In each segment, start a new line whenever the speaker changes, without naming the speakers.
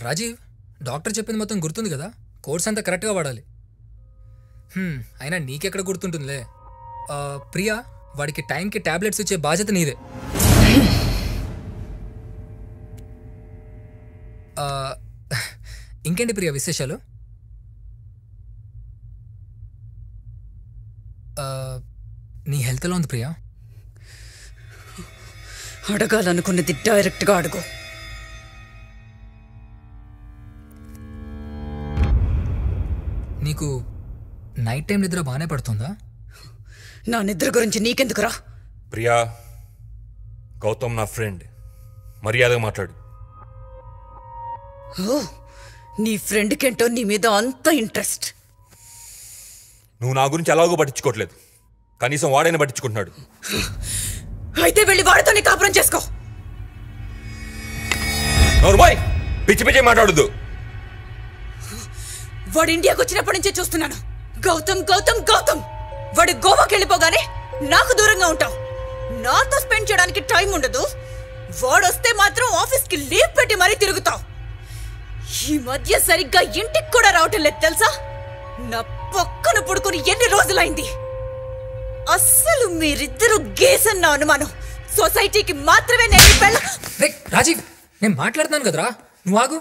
Rajiv, doctor చెప్పింది మొత్తం గుర్తుంది కదా? కోర్స్ అంతా కరెక్ట్గా వాడాలి. అయినా నీకెక్కడ గుర్తుంటుందిలే. ప్రియా, వాడికి టైంకి టాబ్లెట్స్ ఇచ్చే బాధ్యత నీదే. ఇంకేంటి ప్రియా విశేషాలు? నీ హెల్త్ ఎలా ఉంది ప్రియా?
అడగాలనుకున్నది డైరెక్ట్గా అడుగు.
నీకు నైట్ టైం నిద్ర బాగానే పడుతుందా?
నా నిద్ర గురించి నీకెందుకురా?
ప్రియా, గౌతమ్ నా ఫ్రెండ్, మర్యాదగా మాట్లాడు.
ఓ, నీ ఫ్రెండ్కేంటో నీ మీద అంత ఇంట్రెస్ట్.
నువ్వు నా గురించి ఎలాగో పట్టించుకోవట్లేదు, కనీసం వాడైనా పట్టించుకుంటున్నాడు.
అయితే వెళ్ళి వాడితోనే కాపురం చేసుకో.
పిచ్చి పిచ్చి మాట్లాడద్దు.
వాడు ఇండియాకి వచ్చినప్పటి నుంచే చూస్తున్నాను. గౌతమ్ గౌతమ్ గౌతమ్. వాడు గోవాకి వెళ్ళిపోగానే నాకు దూరంగా ఉంటావు. నాతో స్పెండ్ చేయడానికి టైం ఉండదు. వాడొస్తే మాత్రం ఆఫీస్కి లీవ్ పెట్టి మరీ తిరుగుతావు. ఈ మధ్య సరిగ్గా ఇంటికి కూడా రావటం లేదు తెలుసా? నా పక్కన పడుకుని ఎన్ని రోజులైంది. అస్సలు మీరిద్దరూ గేసన్న అనుమానం. సొసైటీకి మాత్రమే నేను
రాజీవ్, నేను మాట్లాడుతున్నాను కదరా, నువ్వు ఆగు.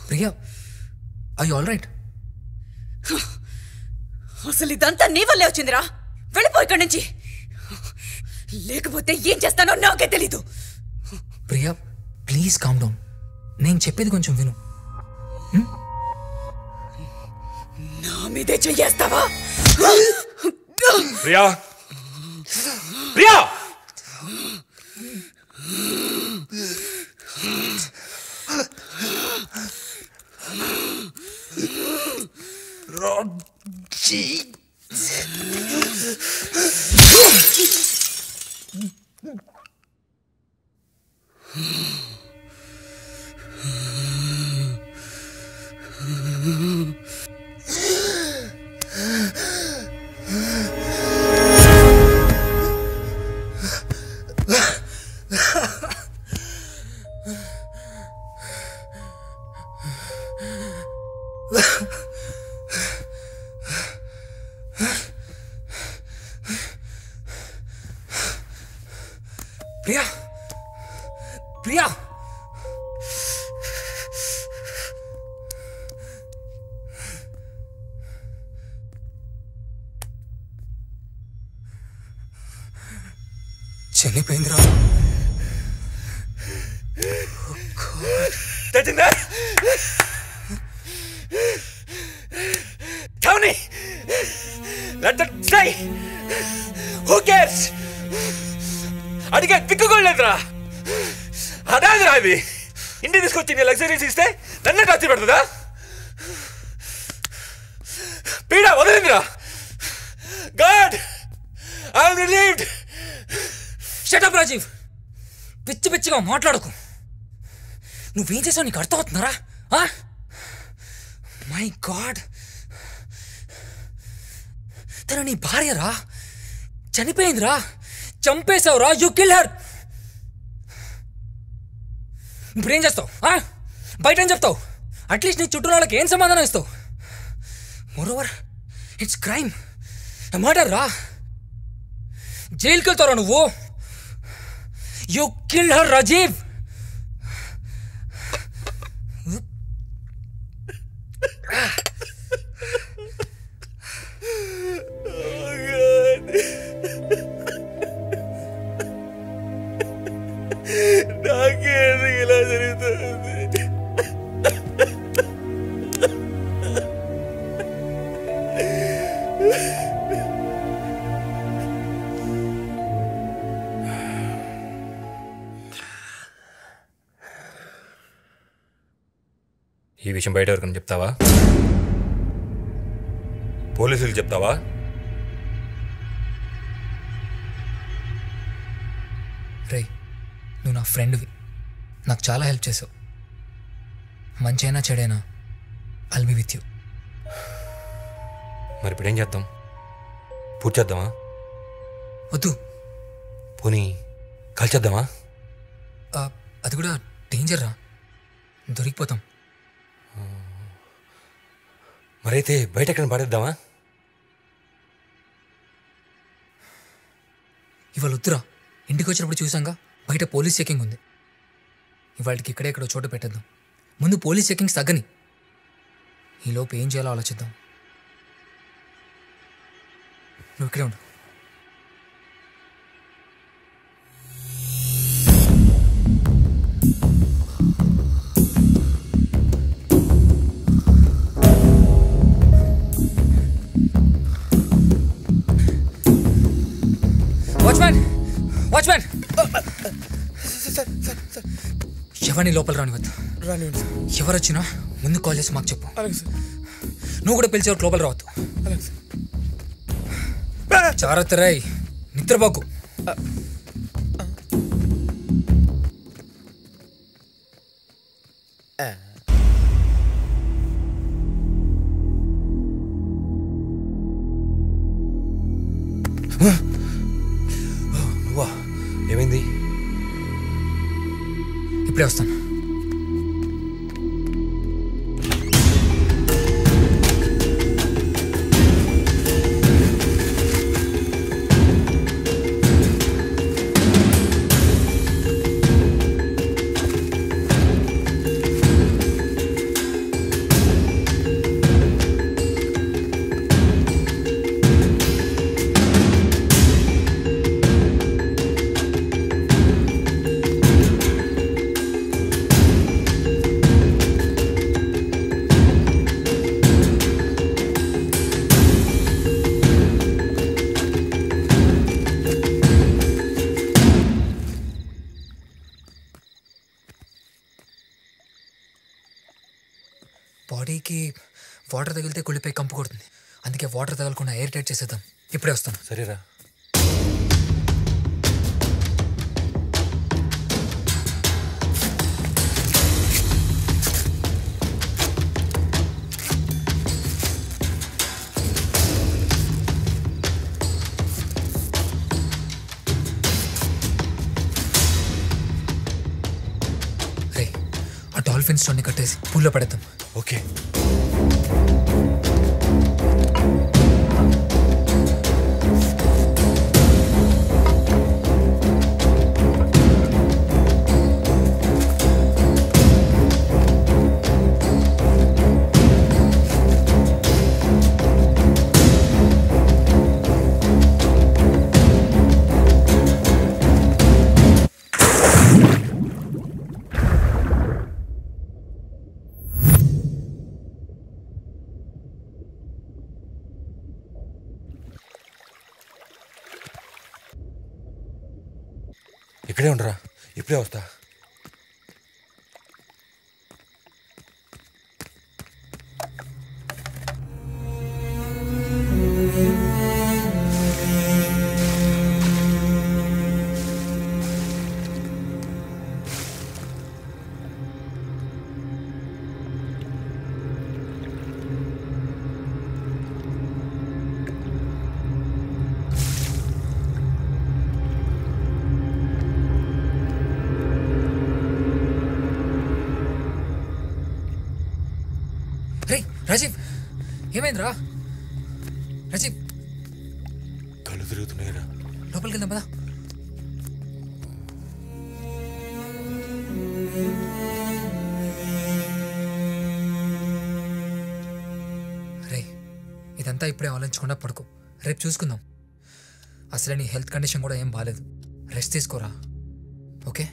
Priya, I all right?
అసలు ఇదంతా నీ వల్లే వచ్చిందిరా. వెళ్ళిపో ఇక్కడి నుంచి, లేకపోతే ఏం చేస్తానో నాకే తెలీదు.
Priya please calm down. నేను చెప్పేది కొంచెం విను.
నా మీదే చెయ్యేస్తావా?
Priya, Priya,
Priya, Priya, చనిపోయిందిరా.
తెచ్చిందా? Tony, let that stay. Who cares? అడిగే దిక్కుకోలేదురా. అదాదిరా అది. ఇంటికి తీసుకొచ్చి నీ లగ్జరీస్ ఇస్తే నన్నే టార్చర్ పెడుతుందా? పీడ వదిలిందిరా. God, I am relieved.
Shut up Rajeev, పిచ్చి పిచ్చిగా మాట్లాడకు. నువ్వేం చేసావు నీకు అర్థమవుతున్నారా? మై గాడ్, తన నీ భార్యరా, చనిపోయిందిరా, చంపేశావురా. You kill her. ఇప్పుడేం చేస్తావు? బయట ఏం చెప్తావు? అట్లీస్ట్ నీ చుట్టూ వాళ్ళకి ఏం సమాధానం ఇస్తావు? మోరోవర్ ఇట్స్ క్రైమ్, మర్డర్ రా. జైలుకి వెళ్తావురా నువ్వు. You kill her Rajeev.
నాకేది ఇలా జరుగుతుంది? ఈ విషయం బయట ఎవరికైనా చెప్తావా? పోలీసులు చెప్తావా?
రే, నువ్వు నా ఫ్రెండ్వి, నాకు చాలా హెల్ప్ చేసావు. మంచైనా చెడైనా ఐల్ బి విత్ యూ.
మరి ఇప్పుడు ఏం చేద్దాం? పూర్తి చేద్దామా?
వద్దు.
పోనీ కాల్చేద్దామా?
అది కూడా డేంజర్ రా, దొరికిపోతాం.
మరైతే బయట ఎక్కడ పడేద్దామా?
ఇవాళ వద్దురా, ఇంటికి వచ్చినప్పుడు చూసాంగా బయట పోలీస్ చెకింగ్ ఉంది. ఇవాళకి ఇక్కడెక్కడో చోట పెట్టేద్దాం. ముందు పోలీస్ చెకింగ్స్ తగ్గని, ఈలోపు ఏం చేయాలో ఆలోచిద్దాం. నువ్వు ఇక్కడే ఉండు. వాచ్మ్యాన్, వాచ్మ్యాన్, ఎవరిని లోపల రానివద్దు. ఎవరు వచ్చినా ముందు కాల్ చేసి మాకు చెప్పు. నువ్వు కూడా పిలిచేవారు లోపల రావద్దు. జాగ్రత్త రాయ్, నిద్రపోకు.
నువ్వా? ఏమైంది?
ఇప్పుడే వస్తాను. బాడీకి వాటర్ తగిలితే కుళ్ళిపోయి కంపు కొడుతుంది. అందుకే వాటర్ తగలకుండా ఎయిర్ టైట్ చేసేద్దాం. ఇప్పుడే వస్తాను.
సరేరా.
రే, ఆ డాల్ఫిన్ స్టోన్ని కట్టేసి పూల్లో పడేద్దాం.
ఓకే. ఇక్కడే ఉండరా, ఇప్పుడే వస్తా.
రే రాజీవ్, ఏమైందిరా? రాజీవ్,
కళ్ళు తిరుగుతున్నాయిరా.
లోపలికి వెళ్దాం పదా. రే, ఇదంతా ఇప్పుడే ఆలోచించకుండా పడుకో. రేపు చూసుకుందాం. అసలే నీ హెల్త్ కండిషన్ కూడా ఏం బాగాలేదు. రెస్ట్ తీసుకోరా, ఓకే?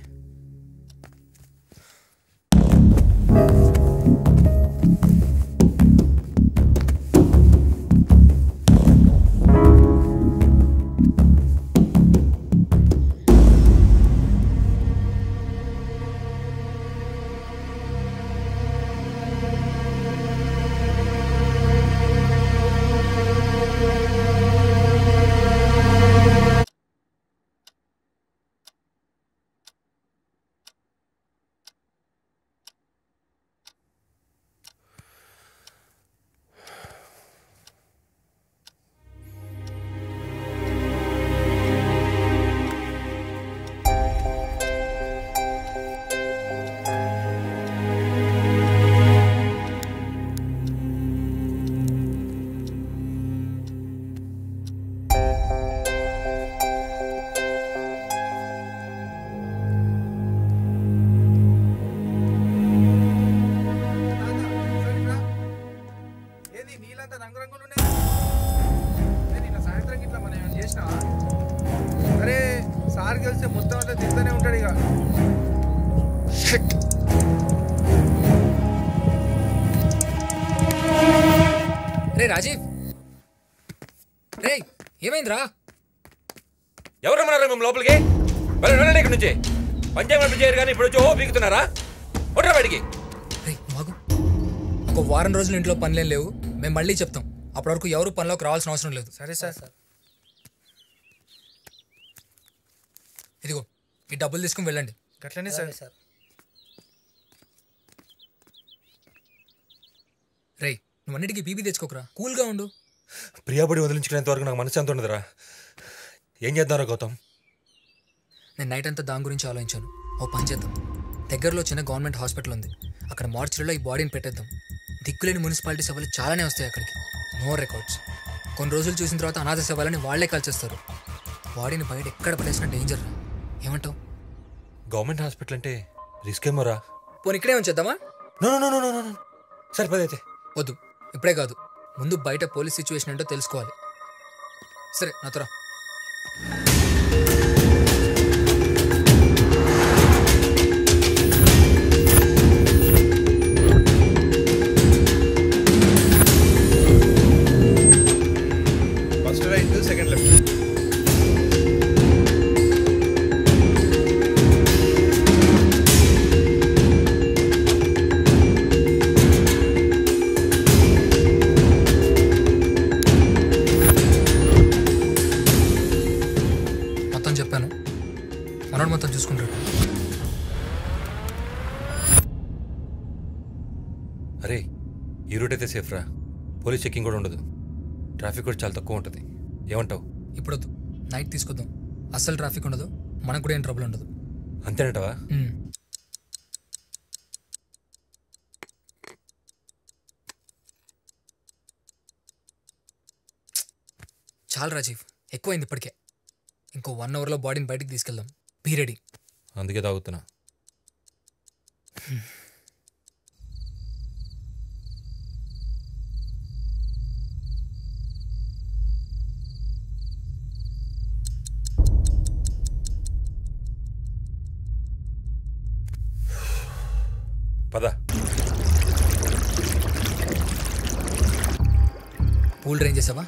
చేసినావా? అరే సార్ గెలిస్తే మొత్తం అంతా తింటూనే ఉంటాడు ఇక.
రే రాజీవ్, రే ఏమైందిరా?
ఎవరు రమ్మన్నారా మేము లోపలికి? వెళ్ళండి ఇక్కడ నుంచి. పంచాయతీ చేయరు కానీ ఇప్పుడు వచ్చి ఓ పీకుతున్నారా? కొట్టరా బయటికి.
రే మాకు ఒక వారం రోజులు ఇంట్లో పనులేం లేవు, మేము మళ్ళీ చెప్తాం. అప్పటి వరకు ఎవరు పనిలోకి రావాల్సిన అవసరం లేదు.
సరే సార్.
ఇదిగో ఈ డబ్బులు తీసుకుని వెళ్ళండి.
గట్లనే సార్.
రే నువ్వు అన్నిటికీ బీపీ తెచ్చుకోకరా, కూల్గా ఉండు.
ప్రియాబడి వదిలించుకునేంత వరకు నాకు మనసు ఎంత ఉండదురా. ఏం చేద్దాంరా గౌతమ్?
నేను నైట్ అంతా దాని గురించి ఆలోచించాను. ఓ పని చేద్దాం, దగ్గరలో చిన్న గవర్నమెంట్ హాస్పిటల్ ఉంది, అక్కడ మార్చిలో ఈ బాడీని పెట్టేద్దాం. దిక్కులేని మున్సిపాలిటీ సేవలు చాలానే వస్తాయి అక్కడికి, నో రికార్డ్స్. కొన్ని రోజులు చూసిన తర్వాత అనాథ సేవలని వాళ్లే కాల్చేస్తారు. బాడీని బయట ఎక్కడ పడేసిన డేంజర్. ఏమంటావు?
గవర్నమెంట్ హాస్పిటల్ అంటే రిస్క్ ఏమోరా.
పోనీ ఇక్కడే ఉంచేద్దామా?
సరిపోదైతే.
వద్దు, ఇప్పుడే కాదు, ముందు బయట పోలీస్ సిచ్యువేషన్ ఏంటో తెలుసుకోవాలి. సరే నాతోరా.
First right, second left.
మొత్తం చెప్పాను, మనోడు మొత్తం చూసుకుంటాడు.
అరే ఈ రూట్ అయితే సేఫ్ రా. పోలీస్ చెకింగ్ కూడా ఉండదు, ట్రాఫిక్ కూడా చాలా తక్కువ ఉంటుంది. ఏమంటావు?
ఇప్పుడు వద్దు, నైట్ తీసుకొద్దాం. అస్సలు ట్రాఫిక్ ఉండదు, మనకు కూడా ఏం ట్రబుల్ ఉండదు.
అంతేనంటావా?
చాలు రాజీవ్, ఎక్కువైంది ఇప్పటికే. ఇంకో 1 అవర్లో బాడీని బయటికి తీసుకెళ్దాం. Be ready.
అందుకే తాగుతున్నా. పద.
పూల్ డ్రైన్ చేసావా?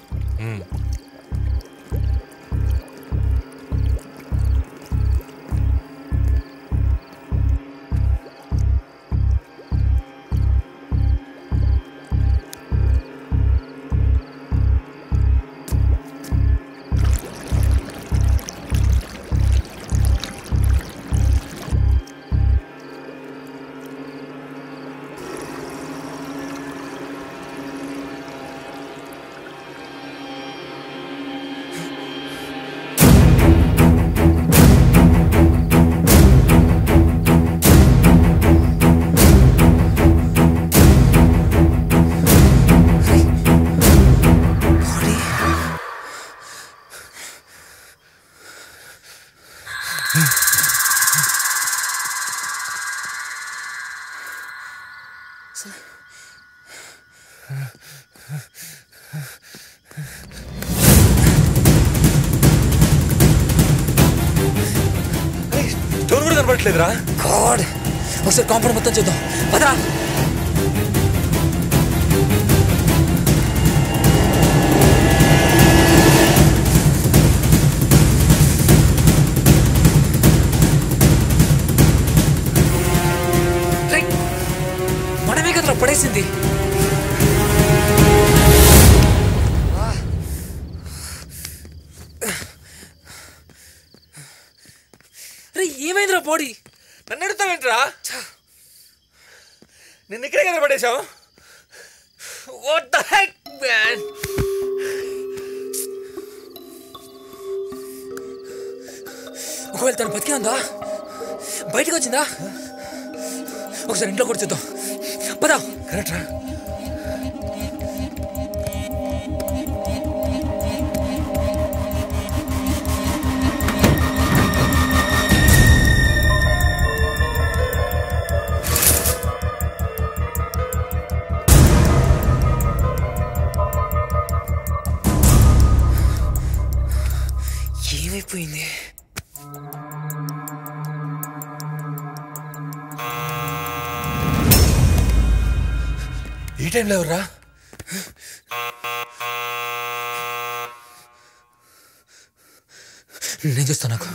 స్టోన్ కూడా కనపడట్లేదురా.
గాడ్, ఒకసారి కాంపౌండ్ మొత్తం చూద్దాం. పదరా. మనమే కదరా పడేసింది. ఏమైందిరా బాడీ?
నన్ను ఎడుతావేంట్రా? నిన్న ఇక్కడే కదా పడేశావు. What the heck man?
ఒకవేళ తను బతికే ఉందా, బయటకు వచ్చిందా? ఒకసారి ఇంట్లో కూడా చూద్దాం. పదా.
కరెక్ట్రా.
ఏమైపోయింది?
ఈ టైంలో ఎవర్రా?
నేను చూస్తా. నాకు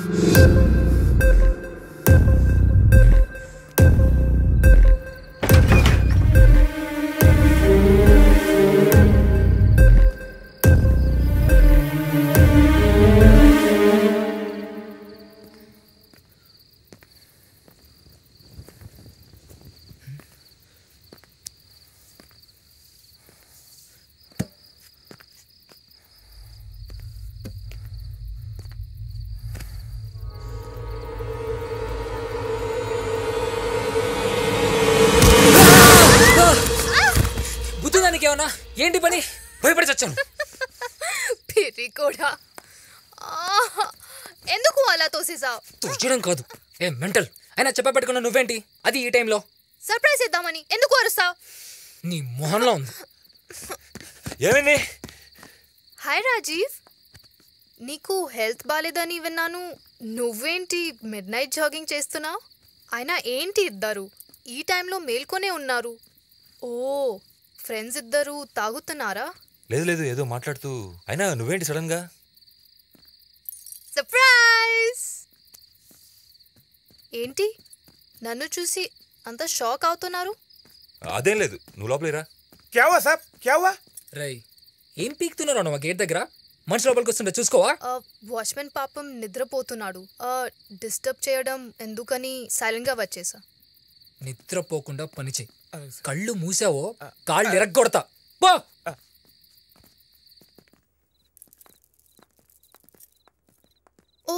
ఏమన్నా? ఏంటి పని? భయపడి చచ్చాను.
కూడా ఎందుకు అలా తోసేసావు?
తోచడం కాదు, ఏ మెంటల్. అయినా చెప్ప పెట్టుకున్నా నువ్వేంటి అది ఈ టైంలో?
సర్ప్రైజ్ ఇద్దామని. ఎందుకు అరుస్తావు?
నీ మొహంలో ఉంది.
ఏమైంది?
హాయ్ రాజీవ్, నీకు హెల్త్ బాలేదని విన్నాను. నువ్వేంటి మిడ్ నైట్ జాగింగ్ చేస్తున్నావు? అయినా ఏంటి ఇద్దరు ఈ టైంలో మేల్కొనే ఉన్నారు? ఓ, ఫ్రెండ్స్ ఇద్దరు తాగుతున్నారా?
లేదు లేదు, ఏదో మాట్లాడుతూ. అయినా నువ్వేంటి సడన్ గా?
సర్ప్రైజ్! ఏంటి నన్ను చూసి అంత షాక్ అవుతున్నారు?
అదేం లేదు, నువ్వు లోపలేరా.
క్యావా సాబ్ క్యావా?
రై, ఏం పీక్తున్నారా నువ్వు గేట్ దగ్గర? మనిషి లోపలికి వస్తుంటే చూసుకోవా?
వాచ్మెన్ పాపం నిద్రపోతున్నాడు. డిస్టర్బ్ చేయడం ఎందుకని సైలెంట్ గా వచ్చేసా.
నిద్రపోకుండా పని చెయ్యి. కళ్ళు మూసావో కాళ్ళు ఎరగొడతా. పో.
ఓ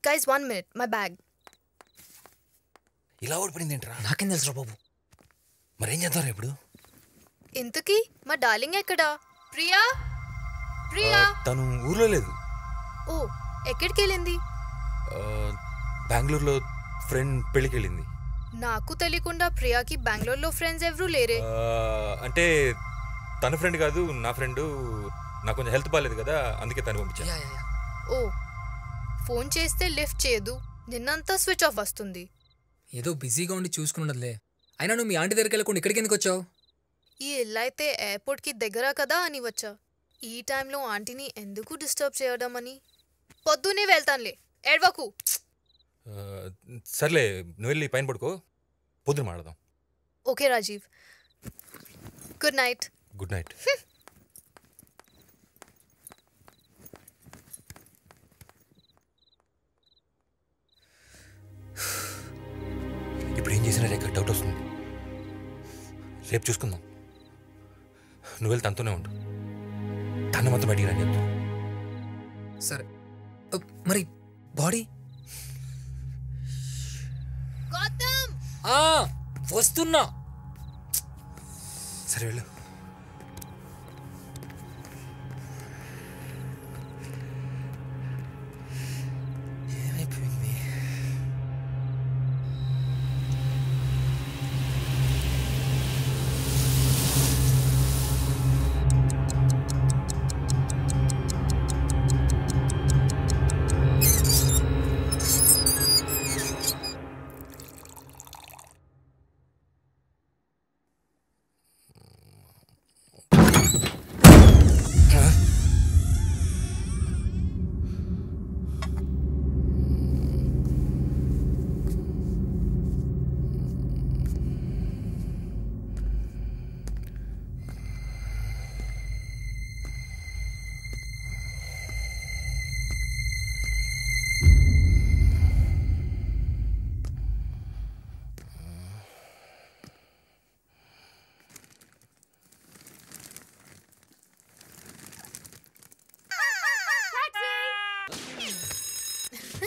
గైస్, 1 minute, మై బ్యాగ్.
ఇలా ఓడిపడింది ఏంట్రా?
నాకేం తెలుసురా బాబు.
మరేం చేద్దాం ఇప్పుడు?
ఇంతకీ మా డార్లింగ్ ఎక్కడా? ప్రియా, ప్రియా.
తను ఊర్లో లేదు.
ఓ, ఎక్కడికి వెళ్ళింది?
బెంగళూరులో ఫ్రెండ్ పెళ్ళికి వెళ్ళింది.
నాకు తెలియకుండా ప్రియాకి బెంగళూరులో ఫ్రెండ్స్ ఎవరూ లేరే.
అంటే తన ఫ్రెండ్ కాదు, నా ఫ్రెండ్. నాకు కొంచెం హెల్త్ బాగాలేదు కదా, అందుకే తను పంపించా.
ఓ, ఫోన్ చేస్తే లిఫ్ట్ చేయదు, నిన్నంతా స్విచ్ ఆఫ్ వస్తుంది.
ఏదో బిజీగా ఉండి చూసుకున్నట్లే. అయినా నువ్వు మీ ఆంటీ దగ్గరికి వెళ్ళకుండా ఇక్కడికి ఎందుకు వచ్చావు?
ఈ ఇల్లు అయితే ఎయిర్పోర్ట్కి దగ్గర కదా అని వచ్చా. ఈ టైంలో ఆంటీని ఎందుకు డిస్టర్బ్ చేయడం అని. పొద్దునే వెళ్తానులే, ఏడ్వకు.
సర్లే, నువ్వు వెళ్ళి పైన పడుకో, పొద్దున మాడదాం.
Okay Rajiv, good night.
Good night. ఇప్పుడు ఏం చేసినా రేఖ డౌట్ వస్తుంది. రేపు చూసుకుందాం. నువ్వు వెళ్ళి తనతోనే ఉండు. తన మొత్తం బయటికి రాని చెప్తాను.
సరే, మరి బాడీ? వస్తున్నా.
సరే వెళ్ళు.
ఏమైపోయింది?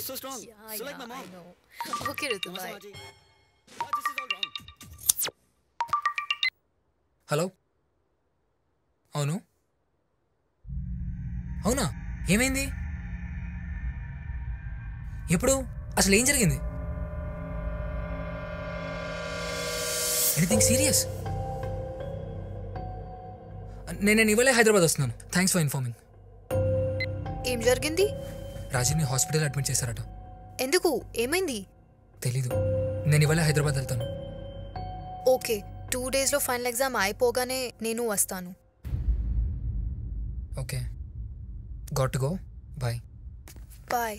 So strong. So like my mom.
I know. Okay, Ritu, bye.
What? This is all wrong.
Hello, అవును. అవునా? ఏమైంది? ఎప్పుడు? అసలు ఏం జరిగింది? Anything serious? నేను ఇవాళే హైదరాబాద్ వస్తున్నాను. Thanks for informing.
ఏం జరిగింది?
రాజీవ్ని హాస్పిటల్ అడ్మిట్ చేశారట.
ఎందుకు? ఏమైంది?
తెలీదు. నేను ఇవాళ హైదరాబాద్ వెళ్తాను.
ఓకే, 2 డేస్లో ఫైనల్ ఎగ్జామ్ అయిపోగానే నేను వస్తాను.
Okay, got to go. Bye.
Bye.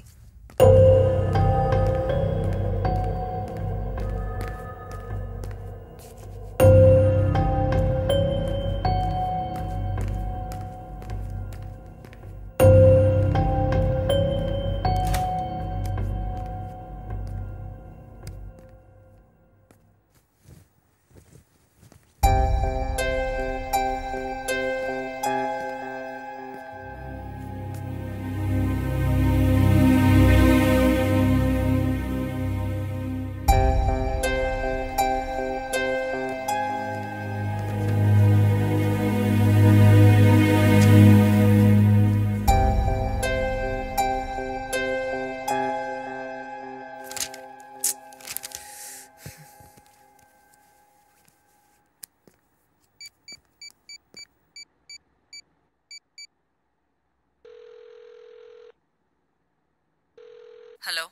Hello,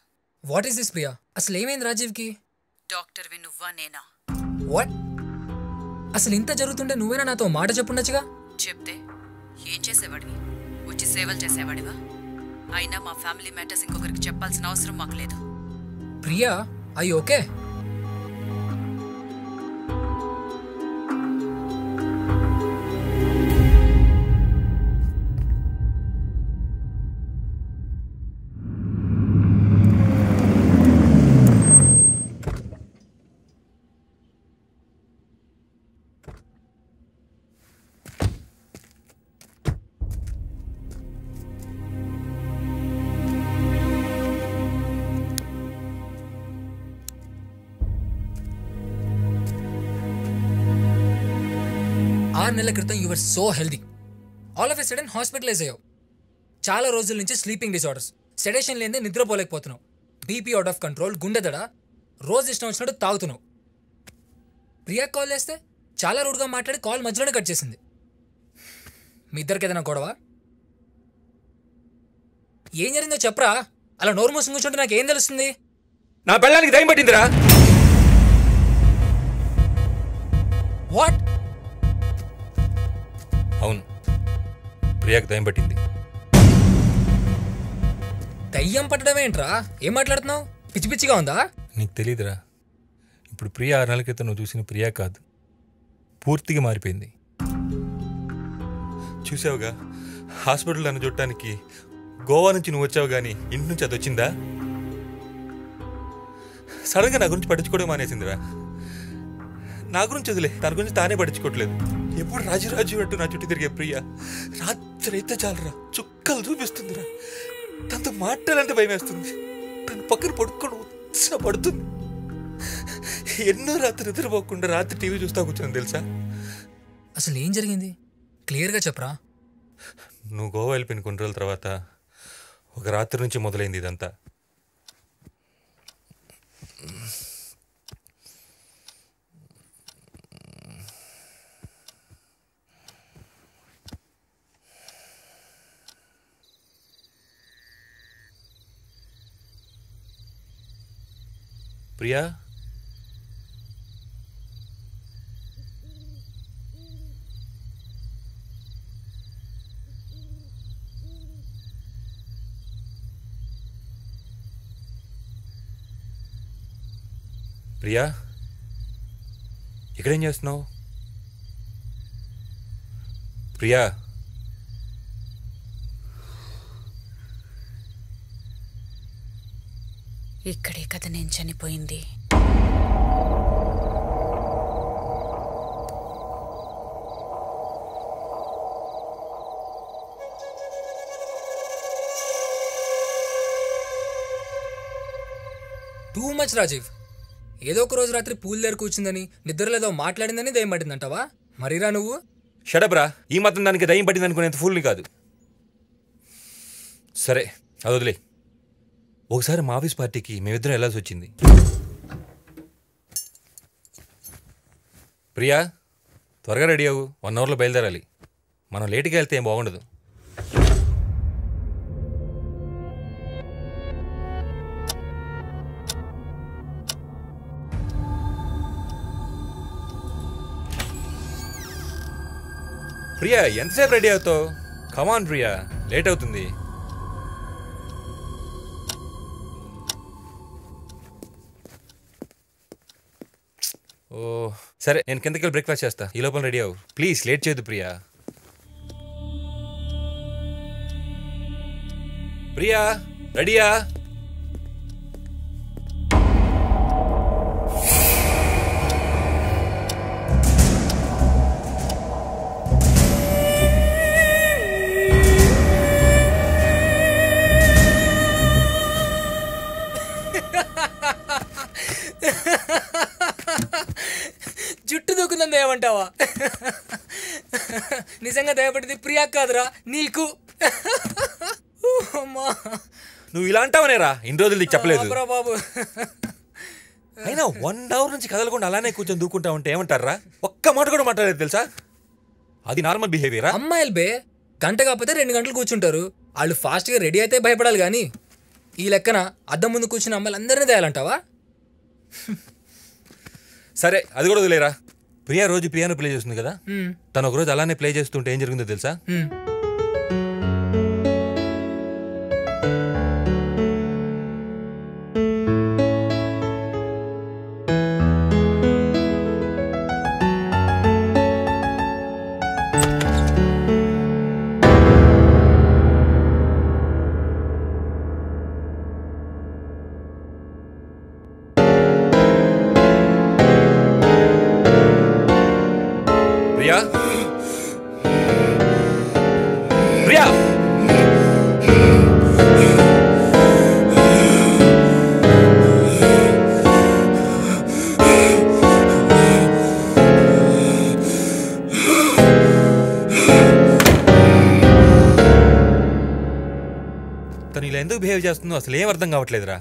what is this Priya? అసలు ఏమైంది రాజీవ్కి?
డాక్టర్వి నువ్వా నేనా?
వాట్? అసలు ఇంత జరుగుతుంటే నువ్వేనా నాతో మాట చెప్పుండొచ్చుగా?
చెప్తే ఏం చేసేవాడివి? వచ్చి సేవలు చేసేవాడివా? అయినా మా ఫ్యామిలీ మ్యాటర్స్ ఇంకొకరికి చెప్పాల్సిన అవసరం మాకు లేదు.
Priya, I okay? నెలల క్రితం your so healthy. All of a sudden hospitalise అయ్యావు. చాలా రోజుల నుంచి స్లీపింగ్ డిసార్డర్స్, సెడేషన్ లేదే నిద్రపోలేకపోతున్నావు, బీపీ అవుట్ ఆఫ్ కంట్రోల్, గుండెదడ, రోజు ఇష్టం వచ్చినట్టు తాగుతున్నావు. ప్రియా కాల్ చేస్తే చాలా రూడ్గా మాట్లాడి కాల్ మధ్యలోనే కట్ చేసింది. మీ ఇద్దరికి ఏదైనా గొడవ? ఏం జరిగిందో చెప్పరా? అలా నోరు మూసుకుని కూర్చుంటే నాకు ఏం తెలుస్తుంది?
నా పెళ్ళానికి దయ్యం పట్టిందిరా.
వాట్?
అవును, ప్రియాకి దయ్యం పట్టింది.
దయ్యం పట్టడం ఏంట్రా? ఏం మాట్లాడుతున్నావు? పిచ్చి పిచ్చిగా ఉందా?
నీకు తెలీదురా, ఇప్పుడు ప్రియా 6 నెలల క్రితం నువ్వు చూసిన ప్రియా కాదు, పూర్తిగా మారిపోయింది. చూసావుగా, హాస్పిటల్ నన్ను చూడటానికి గోవా నుంచి నువ్వు వచ్చావు కానీ ఇంటి నుంచి అది వచ్చిందా? సడన్గా నా గురించి పట్టించుకోవడం మానేసిందిరా. నా గురించి వదిలే, తన గురించి తానే పట్టించుకోవట్లేదు. ఎప్పుడు రాజు రాజు అంటూ నా చుట్టూ తిరిగే ప్రియా రాత్రి అయితే చాలరా చుక్కలు చూపిస్తుందిరా. తనతో మాట్లాడాలంటే భయం వేస్తుంది. తన పక్కన పడుకొని ఉత్స పడుతుంది. ఎన్నో రాత్రి నిద్రపోకుండా రాత్రి టీవీ చూస్తా కూర్చొని తెలుసా.
అసలు ఏం జరిగింది? క్లియర్గా చెప్పరా.
నువ్వు గోవా వెళ్ళిపోయిన కొన్ని రోజుల తర్వాత ఒక రాత్రి నుంచి మొదలైంది ఇదంతా. ప్రియా, ప్రియా, ఇక్కడేం చేస్తున్నావు? ప్రియా,
ఇక్కడే కదా నేను చనిపోయింది.
Too much Rajeev. ఏదో ఒక రోజు రాత్రి పూల్ దగ్గర కూర్చుందని, నిద్రలేదో మాట్లాడిందని దయ్యం పట్టిందంటావా? మరీరా నువ్వు.
షడబ్రా, ఈ మాత్రం దానికి దయ్యం పట్టింది అనుకునేంత ఫూల్ని కాదు. సరే అది వదిలే. ఒకసారి మా ఆఫీస్ పార్టీకి మేమిద్దరం వెళ్ళాల్సి వచ్చింది. ప్రియా, త్వరగా రెడీ అవ్వు, 1 అవర్లో బయలుదేరాలి. మనం లేటుగా వెళ్తే ఏం బాగుండదు. ప్రియా ఎంతసేపు రెడీ అవుతావు? కమాన్ ప్రియా, లేట్ అవుతుంది. ఓ సరే, నేను కిందకి వెళ్ళి బ్రేక్ఫాస్ట్ చేస్తా. ఈ లోపల రెడీ అవ్వు ప్లీజ్, లేట్ చేయదు ప్రియా. ప్రియా రెడీయా?
జుట్టు దూకుందని దయమంటావా? నిజంగా దయపడింది ప్రియా కాదురా, నీకు.
నువ్వు ఇలా అంటావనేరా, ఇన్ని రోజులు నీకు చెప్పలేదు.
బాబు
అయినా 1 hour నుంచి కదలకుండా అలానే కూర్చొని దూకుంటా ఉంటే ఏమంటారా? ఒక్క మాట కూడా మాట్లాడలేదు తెలుసా? అది నార్మల్ బిహేవియరా?
అమ్మాయిలు బే గంట కాకపోతే 2 గంటలు కూర్చుంటారు. వాళ్ళు ఫాస్ట్గా రెడీ అయితే భయపడాలి కానీ ఈ లెక్కన అద్దం ముందు కూర్చున్న అమ్మాయిలు అందరినీ దయాలంటావా?
సరే అది కూడా వదిలేరా. ప్రియా రోజు పియానో ప్లే చేస్తుంది కదా, తను ఒకరోజు అలానే ప్లే చేస్తుంటే ఏం జరిగిందో తెలుసా? ప్రియా ప్రియా తను ఇలా ఎందుకు బిహేవ్ చేస్తుందో అసలు ఏం అర్థం కావట్లేదురా.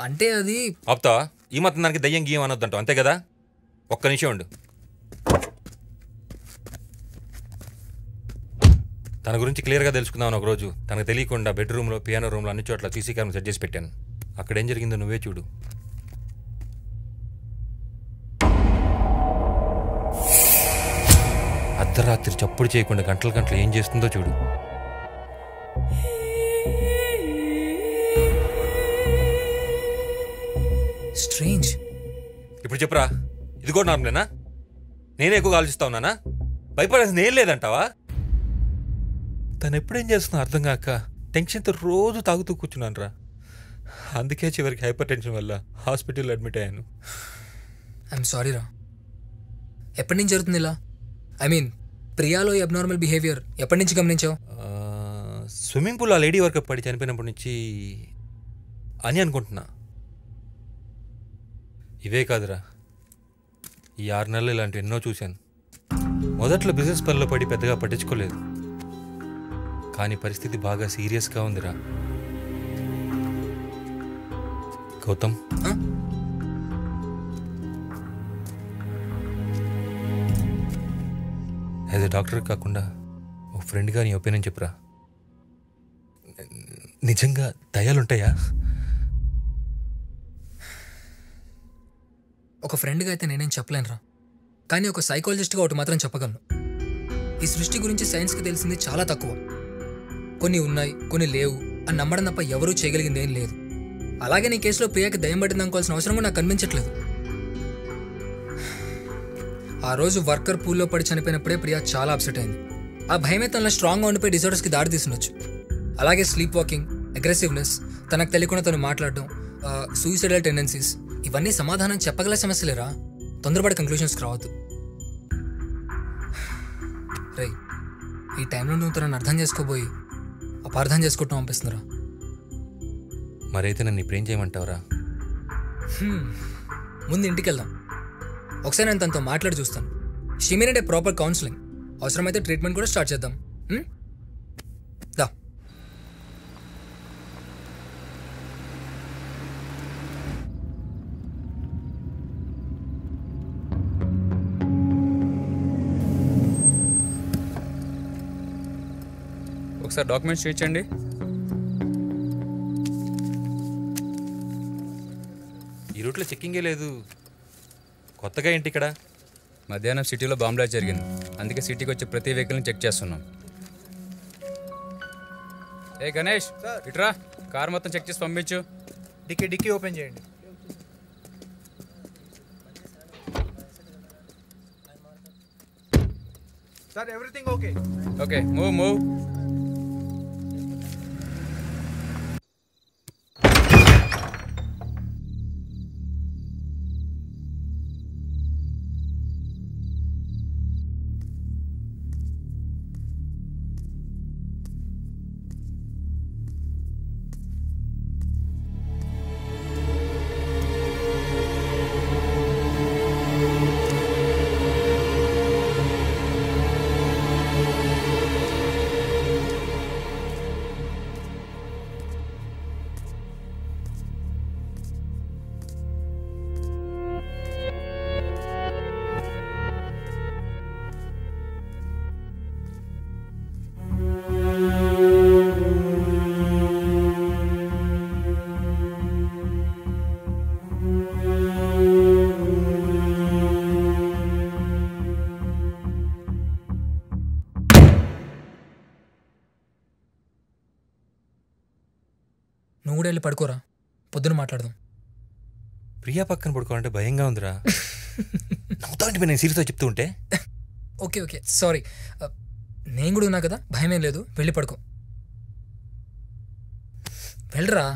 అంటే అది
ఆపుతావా? ఈ మాత్రం దానికి దయ్యం గీయం అనొద్దంటావు అంతే కదా? ఒక్క నిమిషం ఉండు. తన గురించి క్లియర్గా తెలుసుకుందామని ఒకరోజు తనకు తెలియకుండా బెడ్రూమ్లో, పియానో రూమ్లో అన్ని చోట్ల సీసీ కెమెరా సెట్ చేసి పెట్టాను. అక్కడ ఏం జరిగిందో నువ్వే చూడు. అర్ధరాత్రి చప్పుడు చేయకుండా గంటల గంటలు ఏం చేస్తుందో చూడు.
స్ట్రేంజ్.
ఇప్పుడు చెప్పురా, ఇది కూడా నార్మలేనా? నేనే ఎక్కువగా ఆలోచిస్తా ఉన్నానా? భయపడాల్సింది ఏం లేదంటావా? తను ఎప్పుడేం చేస్తున్నా అర్థం కాక టెన్షన్తో రోజు తాగుతూ కూర్చున్నాను రా. అందుకే చివరికి హైపర్ టెన్షన్ వల్ల హాస్పిటల్లో అడ్మిట్ అయ్యాను.
ఐఎమ్ సారీ రా. ఎప్పటి నుంచి జరుగుతుంది ఇలా? ఐ మీన్ ప్రియాలో అబ్నార్మల్ బిహేవియర్ ఎప్పటి నుంచి గమనించావు?
స్విమ్మింగ్ పూల్ ఆ లేడీ వర్కప్ పడి చనిపోయినప్పటి నుంచి అని అనుకుంటున్నా. ఇవే కాదురా, ఈ 6 నెలలు ఇలాంటివి ఎన్నో చూశాను. మొదట్లో బిజినెస్ పనిలో పడి పెద్దగా పట్టించుకోలేదు, కానీ పరిస్థితి బాగా సీరియస్గా ఉందిరా. గౌతమ్, యాజ్ ఎ డాక్టర్ కాకుండా ఒక ఫ్రెండ్గా నీ ఒపీనియన్ చెప్పురా. నిజంగా దయాలుంటాయా?
ఒక ఫ్రెండ్గా అయితే నేనేం చెప్పలేనురా, కానీ ఒక సైకాలజిస్ట్గా ఒకటి మాత్రం చెప్పగలను. ఈ సృష్టి గురించి సైన్స్కి తెలిసింది చాలా తక్కువ. కొన్ని ఉన్నాయి, కొన్ని లేవు అని నమ్మడం తప్ప ఎవరూ చేయగలిగింది ఏం లేదు. అలాగే నీ కేసులో ప్రియాకి దయ్యం పట్టింది అనుకోవాల్సిన అవసరం కూడా నాకు కనిపించట్లేదు. ఆ రోజు వర్కర్ పూల్లో పడి చనిపోయినప్పుడే ప్రియా చాలా అప్సెట్ అయింది. ఆ భయమే తనలో స్ట్రాంగ్గా ఉండిపోయి డిజార్డర్స్కి దారి తీసినొచ్చు. అలాగే స్లీప్ వాకింగ్, అగ్రెసివ్నెస్, తనకు తెలియకుండా తను మాట్లాడడం, సూయిసైడల్ టెండెన్సీస్, ఇవన్నీ సమాధానం చెప్పగల సమస్యలేరా. తొందరపడి కంక్లూషన్స్కి రావద్దు. రై, ఈ టైంలో నువ్వు తనని అర్థం చేసుకోబోయి అపార్థం చేసుకోవటం అనిపిస్తుందిరా.
మరైతే నన్ను ఇప్పుడు ఏం చేయమంటావురా?
ముందు ఇంటికి వెళ్దాం. ఒకసారి నేను తనతో మాట్లాడి చూస్తాను. She need a proper counselling. అవసరమైతే ట్రీట్మెంట్ కూడా స్టార్ట్ చేద్దాం. దా.
ఒకసారి డాక్యుమెంట్స్ చూపించండి.
ఈ రూట్లో చెక్కింగే లేదు. కొత్తగా ఏంటి ఇక్కడ?
మధ్యాహ్నం సిటీలో బాంబ్ బ్లాస్ట్ జరిగింది. అందుకే సిటీకి వచ్చి ప్రతి వెహికల్ని చెక్ చేస్తున్నాం. ఏ గణేష్, ఇట్రా, కార్ మొత్తం చెక్ చేసి పంపించు.
డిక్కీ ఓపెన్ చేయండి. Sir everything okay.
Okay, move.
నువ్వు కూడా వెళ్ళి పడుకోరా, పొద్దున మాట్లాడదాం.
ప్రియా పక్కన పడుకోవాలంటే భయంగా ఉందిరా. నవ్వుతాంటి నేను సీరియస్గా చెప్తూ ఉంటే.
ఓకే సారీ, నేను కూడా ఉన్నా కదా, భయమేం లేదు, వెళ్ళి పడుకో. వెళ్ళరా.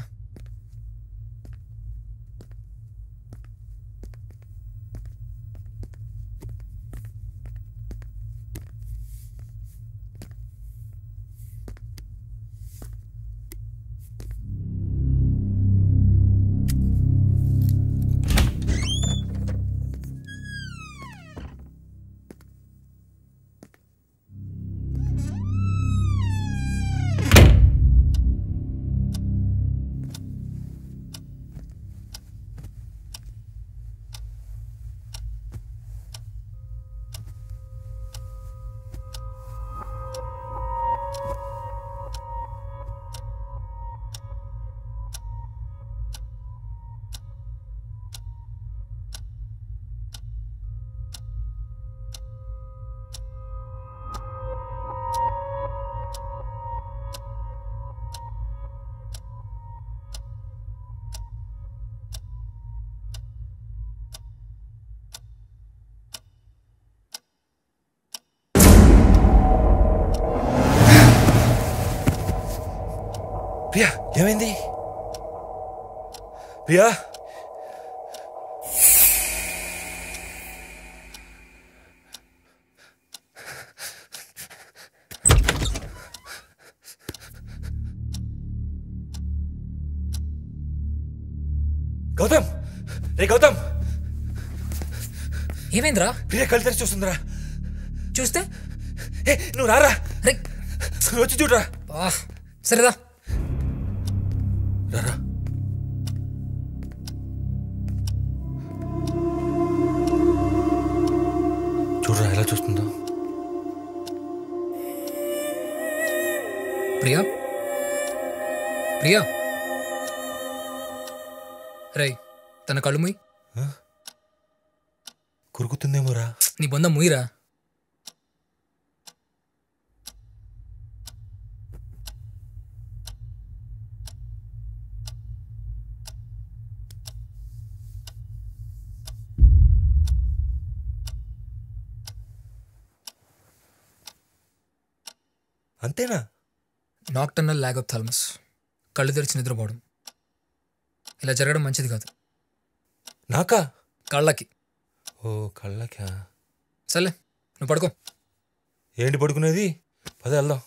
ప్రియా ఏమైంది? ప్రియా గౌతమ్, గౌతమ్
ఏమైందిరా?
ప్రియా కళ్ళు తెరిచి చూస్తుందిరా.
చూస్తే
నువ్వు రారా,
రే
వచ్చి చూడరా.
సరేదా
రారా. చూడరా ఎలా చూస్తుందో.
ప్రియా రేయ్, తన కళ్ళు ముయ్.
కురుకుతుందేమోరా.
నీ బొంద ముయ్యరా.
అంతేనా?
నాక్టర్నల్ ల్యాగ్ ఆఫ్ థాలమస్, కళ్ళు తెరిచి నిద్రపోవడం. ఇలా జరగడం మంచిది కాదు.
నాకా?
కళ్ళకి.
ఓ కళ్ళకా?
సర్లే నువ్వు పడుకో.
ఏంటి పడుకునేది? పద వెళ్దాం.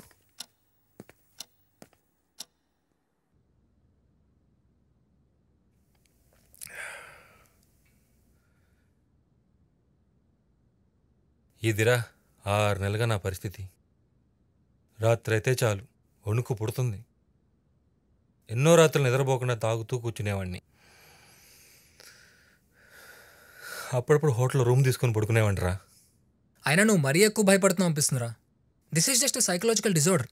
ఇదిరా 6 నెలలుగా నా పరిస్థితి. రాత్రి అయితే చాలు వణుకు పుడుతుంది. ఎన్నో రాత్రులు నిద్రపోకుండా తాగుతూ కూర్చునేవాడిని. అప్పుడప్పుడు హోటల్లో రూమ్ తీసుకొని పడుకునేవాడిరా.
అయినా నువ్వు మరీ ఎక్కువ భయపడుతున్నావు అనిపిస్తుందిరా. This is just psychological disorder.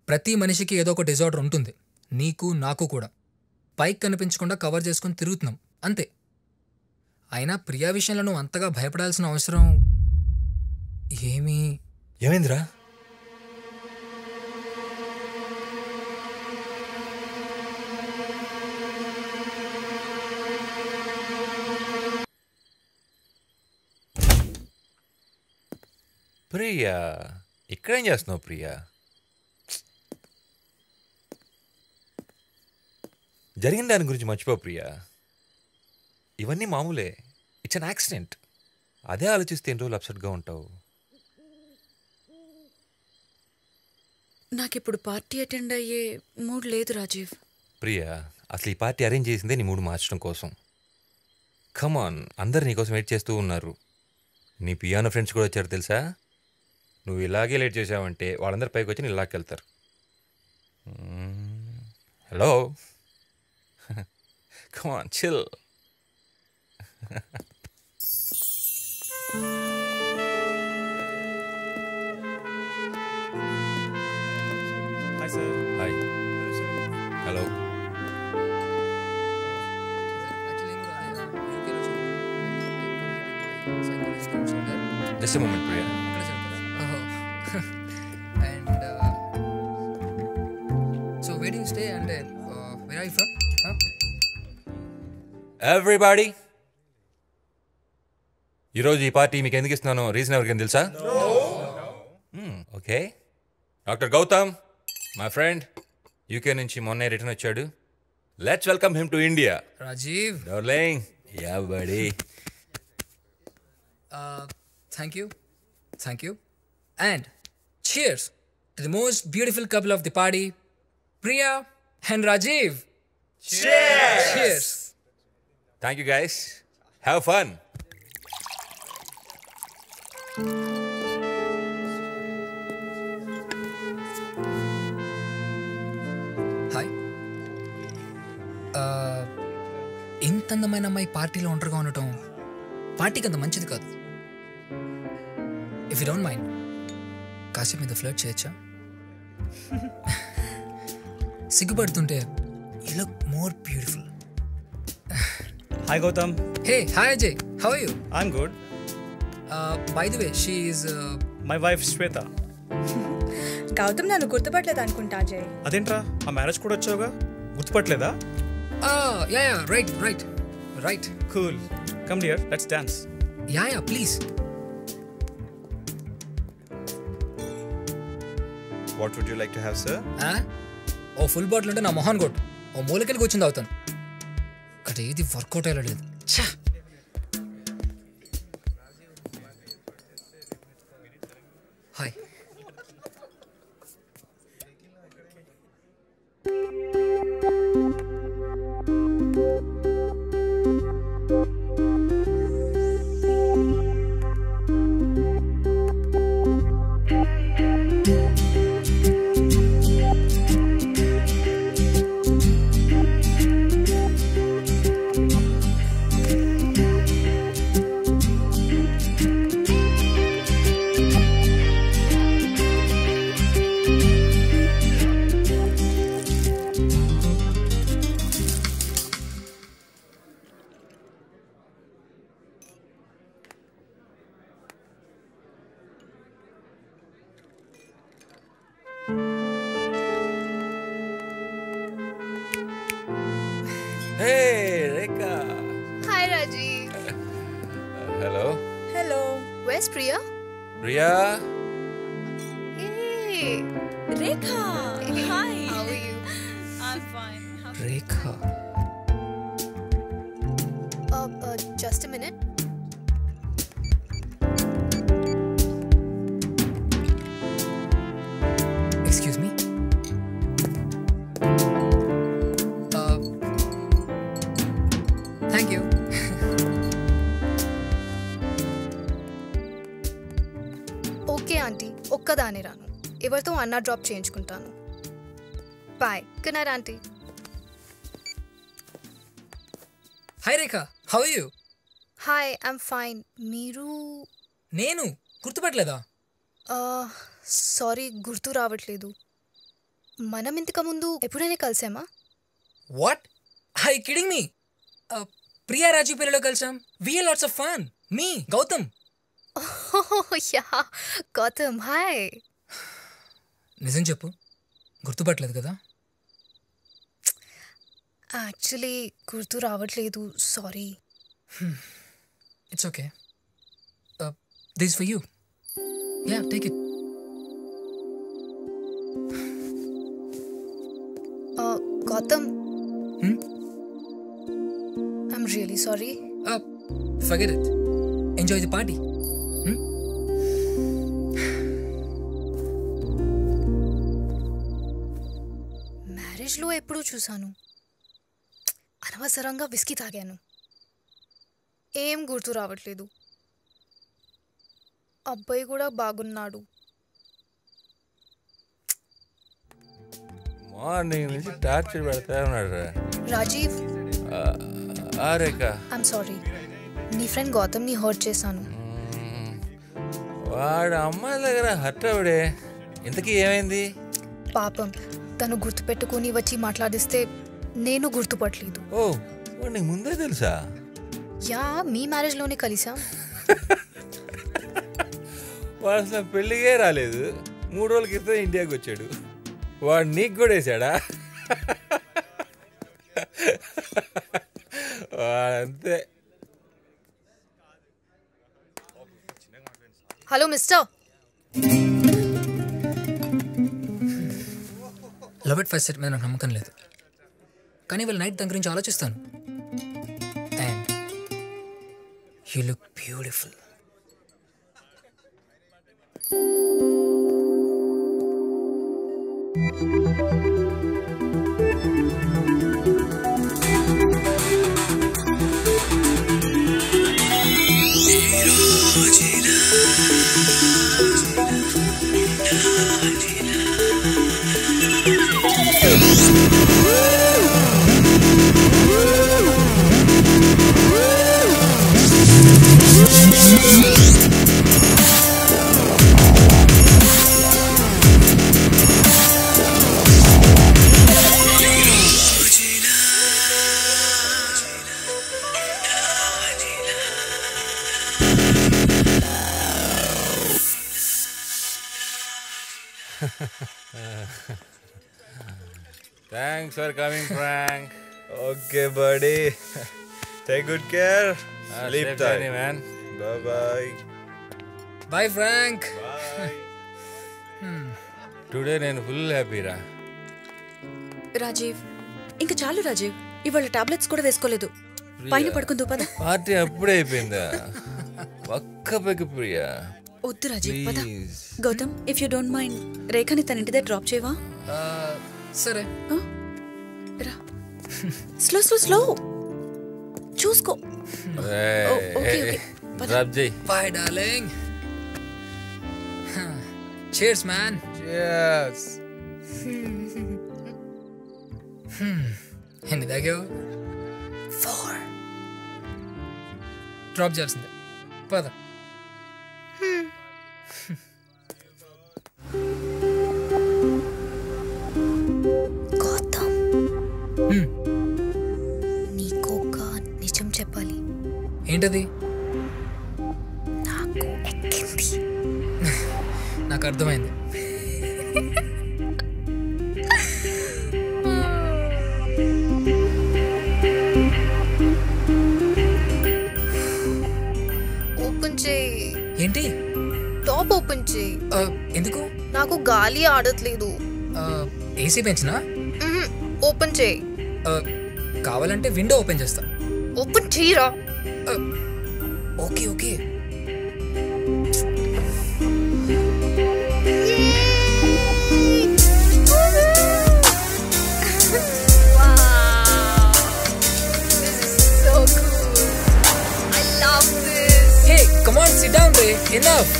ప్రతి మనిషికి ఏదో ఒక డిజార్డర్ ఉంటుంది. నీకు నాకు కూడా. పైకి కనిపించకుండా కవర్ చేసుకొని తిరుగుతున్నాం అంతే. అయినా ప్రియా విషయంలో నువ్వు అంతగా భయపడాల్సిన అవసరం.
ఏమైందిరా? ప్రియా, ఇక్కడేం చేస్తున్నావు ప్రియా? జరిగిన దాని గురించి మర్చిపో ప్రియా. ఇవన్నీ మామూలే. It's an accident. అదే ఆలోచిస్తే ఎన్ని రోజులు అప్సెట్గా ఉంటావు.
నాకిప్పుడు పార్టీ అటెండ్ అయ్యే మూడ్ లేదు రాజీవ్.
ప్రియా, అసలు ఈ పార్టీ అరేంజ్ చేసిందే నీ మూడు మార్చడం కోసం. కమాన్, అందరు నీకోసం వెయిట్ చేస్తూ ఉన్నారు. నీ పియానో ఫ్రెండ్స్ కూడా వచ్చారు తెలుసా. నువ్వు ఇలాగే లేట్ చేసావంటే వాళ్ళందరూ పైకి వచ్చి నేను ఇలాకెళ్తారు. Hello, come on chill.
Hi, sir.
Hi. Hello. Just moment Priya.
And so where do you stay అంటే where are you from?
Everybody, ఈరోజు ఈ పార్టీ మీకు ఎందుకు ఇస్తున్నానో రీజన్ ఎవరికైనా తెలుసా? Okay, doctor Gautam my friend UK నుంచి మొన్నే రిటర్న్ వచ్చాడు. Let's welcome him to India.
Rajiv,
darling. Yeah buddy.
Thank you and cheers to the most beautiful couple of the party, Priya and Rajiv. Cheers.
Thank you guys, have fun.
Hi. ఇంత అందమైన అమ్మాయి పార్టీలో ఒంటరిగా ఉండటం పార్టీకి అంత మంచిది కాదు. ఇఫ్ యూ డోంట్ మైండ్ కాసేపు మీద ఫ్లర్ట్ చేయొచ్చా? సిగ్గుపడుతుంటే you look more beautiful.
Hi, Gautam.
Hey, hi Ajay, how are you?
I'm good.
By the way, she is
My wife, Shweta.
Gautam నన్ను గుర్తుపట్టలేదు అనుకుంటా అజయ్.
అదేంట్రా, ఆ మ్యారేజ్ కూడా వచ్చావుగా, గుర్తుపట్టలేదా?
Yeah right.
Cool. Come dear, let's dance.
Yeah please.
What would you like to have, sir?
ఓ full bottle ఉంటే నా మొహాన్ కొట్టు, ఓ మూలకెళ్ళి కూర్చుంది అవుతాను. ఇక్కడ ఏది వర్కౌట్ అయ్యేలా లేదు. Hi.
Hey, Rekha.
Hi, Rajiv.
Hello.
హలో.
Where's Priya?
Priya.
Hey.
Rekha.
Hey.
Hi.
How are you?
I'm fine.
Rekha.
Just a minute.
Excuse me. Thank you.
Okay aunty, ఒక్కదానే రాను. ఎవరితో అన్నా డ్రాప్ చేయించుకుంటాను. Bye. Good night aunty.
Hi Rekha, how are you?
Hi, I'm fine. మీరు?
నేను గుర్తుపట్టలేదా?
Sorry, గుర్తు రావట్లేదు. మనం ఇంతకు ముందు ఎప్పుడైనా కలిసామా?
What? I kidding me? Priya Rajiv పెళ్ళిలో కలిసాం. We lots of fun. Me Gautam.
Yeah Gautam hi.
నిజం చెప్పు, గుర్తుపట్టలేదు కదా?
యాక్చువల్లీ గుర్తు రావట్లేదు, sorry.
It's okay. This for you. Yeah, take it.
Gautam, I'm really sorry.
Forget it. Enjoy the party.
మ్యారేజ్లో ఎప్పుడూ చూశాను, అనవసరంగా విస్కీ తాగాను. ఏం గుర్తు రావట్లేదు. అబ్బాయి కూడా బాగున్నాడు.
మార్నింగ్ నుంచి టార్చర్ పెడతా ఉన్నాడు.
Rajeev, I'm sorry. నీ ఫ్రెండ్ గౌతమ్ని హర్ట్ చేశాను.
వాడు అమ్మాయి దగ్గర హర్ట్ అవడే. ఇంతకీ ఏమైంది?
పాపం, తను గుర్తుపెట్టుకుని వచ్చి మాట్లాడిస్తే నేను గుర్తుపట్టలేదు.
ఓ, నీకు ముందే తెలుసా?
యా, మీ మ్యారేజ్లోనే కలిసాం.
వాడు అసలు పెళ్ళిగే రాలేదు, 3 రోజుల క్రితం ఇండియాకి వచ్చాడు. వాడు నీకు కూడా వేసాడా? అంతే.
Hello mister.
Love at first set మీద నాకు నమ్మకం లేదు, కానీ వాళ్ళ నైట్ దాని గురించి ఆలోచిస్తాను. And you look beautiful.
Thanks for coming, Frank.
Okay, buddy. Take good care. Sleep
Safe
tight.
journey, man.
Bye-bye.
Bye Frank.
Today నేను ఫుల్ హ్యాపీరా.
రాజీవ్, ఇంకా చాలు రాజీవ్. ఇవాళ టాబ్లెట్స్ కూడా వేసుకోలేదు. పైన పడుకుందు పద.
పార్టీ అప్పుడే అయిపోయిందా? ఒక్క పెగ్గు ప్రియా.
వద్దు రాజీవ్, పద.
Please.
Gautam, if you don't mind రేఖని తన ఇంటి దగ్గర డ్రాప్ చేయవా?
సరే.
రా. స్లో స్లో స్లో చూసుకో. ఓకే ఓకే, పద.
డ్రాప్ చేయి.
Bye darling. Cheers, man.
Cheers.
ఎన్ని తాగావు?
4.
డ్రాప్ చేయాల్సిందే. పద.
గౌతమ్, నీకొక నిజం చెప్పాలి.
ఏంటది?
నాకు ఎక్కింది.
నాకు అర్థమైంది.
ఓపెన్ చేయి.
ఏంటి?
టాప్ ఓపెన్ చేయి.
ఎందుకు?
నాకు గాలి ఆడట్లేదు.
ఏసీ పెంచినా?
ఓపెన్ చేయి.
కావాలంటే విండో ఓపెన్ చేస్తా.
ఓపెన్ చేయరా.
Okay okay. Come on, sit down, Ray. Enough.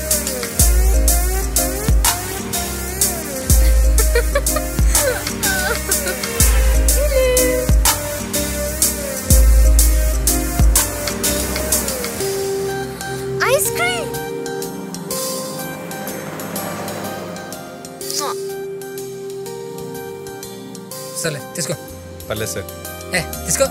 Ice cream.
సర్లే తీసుకో.
పర్లేదు సార్.
తీసుకో.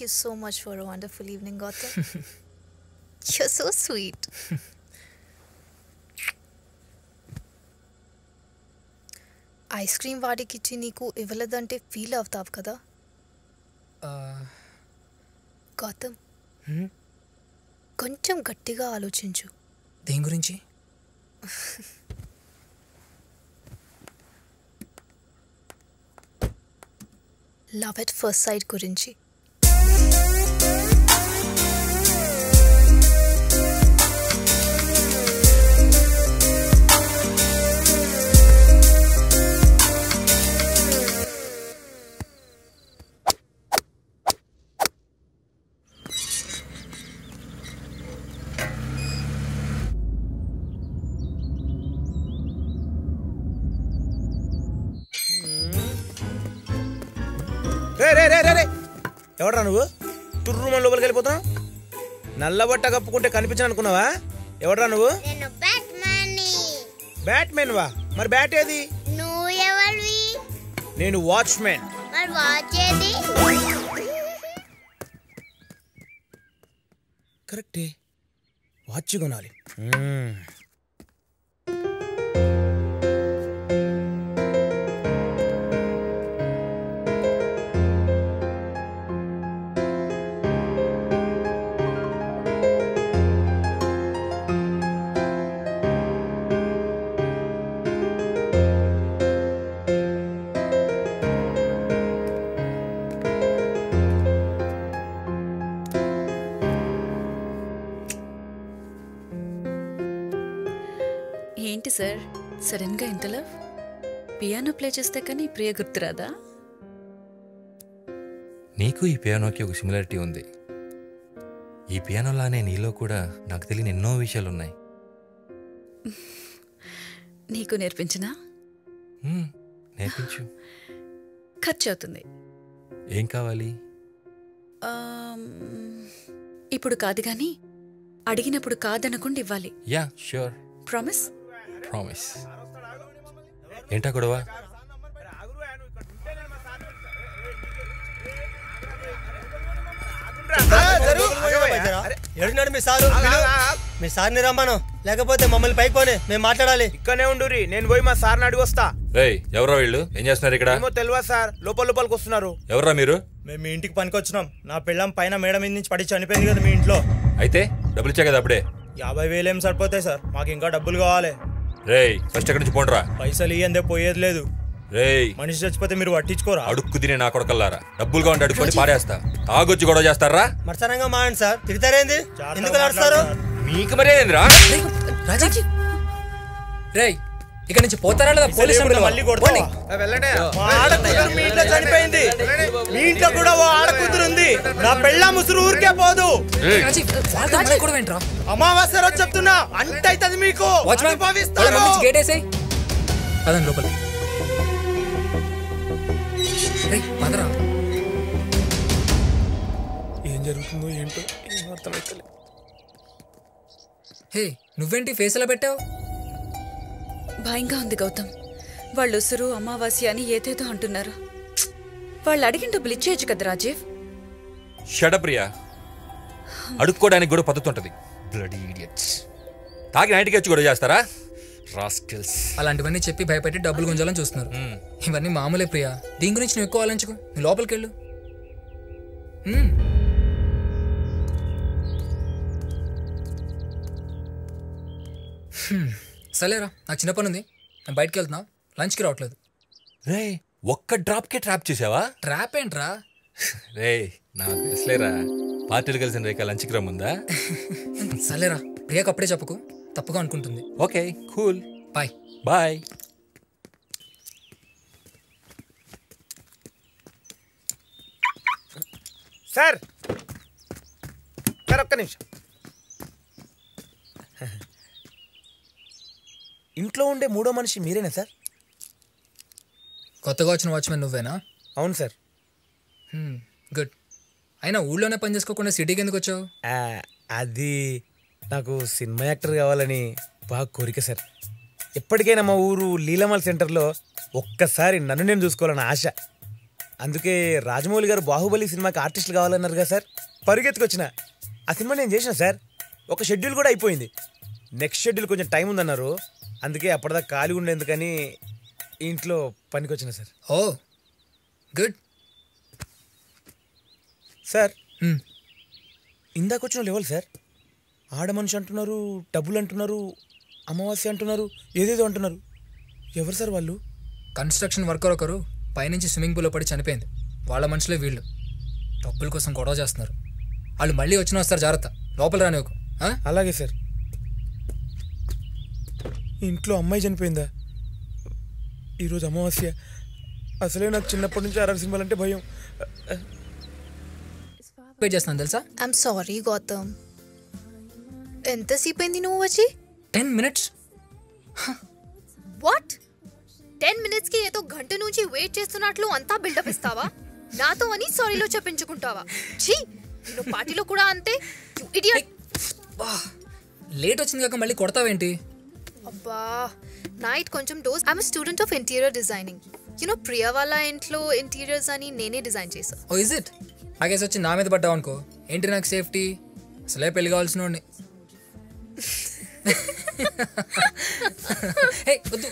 you so much for a wonderful evening, Gautam. You're so sweet. Ice cream వాడికిచ్చి నీకు ఇవ్వలేదంటే ఫీల్ అవుతావు కదా గౌతమ్. కొంచెం గట్టిగా ఆలోచించు.
దేని గురించి?
లవ్ ఎట్ ఫస్ట్ సైట్ గురించి.
ఎవడ్రా నువ్వు? టుర్రుమని లోపలికి వెళ్ళిపోతున్నావు. నల్ల బట్ట కప్పుకుంటే కనిపించను అనుకున్నావా? ఎవడ్రా నువ్వు? బ్యాట్మెన్ వా? మరి బ్యాట్ ఏది? నేను వాచ్మెన్. కరెక్టే, వాచ్ కొనాలి.
ఏంటి సార్ సడన్గా ఇంత లవ్? పియానో ప్లే చేస్తే కానీ ప్రియ గుర్తురాదా?
నీకు ఈ పియానోకి ఒక సిమిలారిటీ ఉంది. ఈ పియానోలానే నీలో కూడా నాకు తెలియని ఎన్నో విషయాలున్నాయి.
నీకు నేర్పించినా?
నేర్పించు.
ఖర్చు అవుతుంది.
ఏం కావాలి?
ఇప్పుడు కాదు కానీ అడిగినప్పుడు కాదనకుండా ఇవ్వాలి.
Yeah sure.
ప్రామిస్?
ప్రామిస్. ఏంటా గొడవ?
ఎడున్నాడు మీ సారు? మీ సార్ని రమ్మను, లేకపోతే మమ్మల్ని పైకి పోనీ, మేము మాట్లాడాలి.
ఇక్కడనే ఉండురి, నేను పోయి మా సార్ని అడిగి వస్తా.
ఎవరో వీళ్ళు ఏం చేస్తున్నారు ఇక్కడ?
ఏమో తెలియదు సార్, లోపలికి వస్తున్నారు.
ఎవరా మీరు?
మేము మీ ఇంటికి పనికొచ్చినాం. నా పిల్లం పైన మేడ మీద నుంచి పడి చనిపోయింది కదా మీ ఇంట్లో.
అయితే డబ్బులు ఇచ్చా కదా అప్పుడే.
50,000 ఏం సరిపోతాయి సార్, మాకు ఇంకా డబ్బులు కావాలి.
రేయ్ ఫస్ట్ ఎక్కడి నుంచి పోండ్రా.
పైసలు ఇయ్యందే పోయేది లేదు.
రేయ్
మనిషి చచ్చిపోతే మీరు పట్టించుకోరా?
అడుక్కు తినే నా కొడకల్లారా, డబ్బులుగా ఉండి అడుక్కొని పాడేస్తా. తాగొచ్చి గొడవ చేస్తారా?
మర్సనంగా మాయండి సార్. తిడతారేంది? ఎందుకు నడుస్తారు?
మీకు మరే ఏంద్రా?
రాజీవ్ రేయ్ ఇక్కడ నుంచి పోతారా లేదా? పోలీసు
మళ్ళీ కొడతావా? మా ఆడకూతురు మీ ఇంట్లో చనిపోయింది. మీ ఇంట్లో కూడా ఓ ఆడకూతురు ఉంది. నా పెళ్ళ ముసురు ఊరికే పోదు. అమావాస్య రోజు చెప్తున్నా, అంత అవుతుంది మీకు.
గేట్ వేసేయ్. పదండి లోపలికి.
ఏం జరుగుతుందో ఏంటో ఏం అర్థమవుతలే.
హే నువ్వేంటి ఫేస్ ఎలా పెట్టావు?
భయంగా ఉంది గౌతమ్. వాళ్ళు ఉసురు అమావాస్య అని ఏదేదో అంటున్నారు. వాళ్ళు అడిగిన డబ్బులు ఇచ్చేయచ్చు కదా రాజీవ్.
షడప్రియా, అడుక్కోవడానికి కూడా పద్ధతి ఉంటుంది. Bloody idiots. తాగి నైట్కి వచ్చి గొడవ చేస్తారా? రాస్కెల్స్.
అలాంటివన్నీ చెప్పి భయపెట్టి డబ్బులు గుంజాలని చూస్తున్నారు. ఇవన్నీ మామూలే ప్రియా, దీని గురించి నువ్వు ఎక్కువ ఆలోచించుకో. నువ్వు లోపలికి వెళ్ళు. సరేరా, నాకు చిన్న పని ఉంది, నేను బయటకు వెళ్తున్నా. లంచ్కి రావట్లేదు.
రే ఒక్క డ్రాప్కే ట్రాప్ చేసావా?
ట్రాప్ ఏంట్రా?
రే నాకు తెలుసులేరా, పార్టీలు కలిసిన రేఖ లంచ్కి రమ్ముందా?
సరేరా, ప్రియాకి అప్పుడే చెప్పకు, తప్పుగా అనుకుంటుంది.
Okay cool,
bye.
Bye.
Sir sir ఒక్క నిమిషం. ఇంట్లో ఉండే మూడో మనిషి మీరేనా సార్?
కొత్తగా వచ్చిన వాచ్మెన్ నువ్వేనా?
అవును సార్.
గుడ్. అయినా ఊళ్ళోనే పని చేసుకోకుండా సిటీకి ఎందుకు వచ్చావు?
అది నాకు సినిమా యాక్టర్ కావాలని బాగా కోరిక సార్. ఎప్పటికైనా మా ఊరు లీలామల్ సెంటర్లో ఒక్కసారి నన్ను నేను చూసుకోవాలని ఆశ. అందుకే రాజమౌళి గారు బాహుబలి సినిమాకి ఆర్టిస్టులు కావాలన్నారు కదా సార్, పరిగెత్తుకొచ్చిన. ఆ సినిమా నేను చేసిన సార్, ఒక షెడ్యూల్ కూడా అయిపోయింది. నెక్స్ట్ షెడ్యూల్ కొంచెం టైం ఉందన్నారు, అందుకే అప్పటిదాకా ఖాళీ ఉండేందుకని ఇంట్లో పనికొచ్చిన సార్.
ఓ గుడ్.
సార్ ఇందాక వచ్చిన లెవెల్ సార్, ఆడ మనిషి అంటున్నారు, డబ్బులు అంటున్నారు, అమావాస్య అంటున్నారు, ఏదేదో అంటున్నారు. ఎవరు సార్ వాళ్ళు?
కన్స్ట్రక్షన్ వర్కర్ ఒకరు పైనుంచి స్విమ్మింగ్ పూల్లో పడి చనిపోయింది. వాళ్ళ మనుషులే వీళ్ళు. డబ్బుల కోసం గొడవ చేస్తున్నారు. వాళ్ళు మళ్ళీ వచ్చిన వస్తారు, జాగ్రత్త. లోపల రానివ్వకు.
అలాగే సార్. ఇంట్లో అమ్మాయి చనిపోయిందా? ఈరోజు అమావాస్య. అసలే నాకు చిన్నప్పటి నుంచి ఆర్ఆర్ సినిమాలు అంటే భయం.
వెయిట్ చేస్తాను తెలుసా.
I'm sorry Gautam. ఎంతసేపు అయింది నువ్వు వచ్చి?
10 minutes.
వాట్? 10 minutes కి ఏదో గంట నుంచి వెయిట్ చేస్తున్నట్లు అంతా బిల్డప్ ఇస్తావా? నాతో అని సారీలో చెప్పించుకుంటావా? ఛీ, నేను పార్టీలో కూడా అంతే.
లేట్ వచ్చింది కాక మళ్ళీ కొడతావేంటి?
అబ్బా, నైట్ కొంచెం dose. I'm student of interior designing. You know Priya వాళ్ళ ఇంట్లో ఇంటీరియర్స్ అని నేనే డిజైన్ చేశాను.
ఓ ఇజ్ ఇట్? ఆగేసి వచ్చి నా మీద పడ్డావు అనుకో, ఏంటి నాకు సేఫ్టీ? అసలే పెళ్లి కావాల్సిన వాడిని. వద్దు.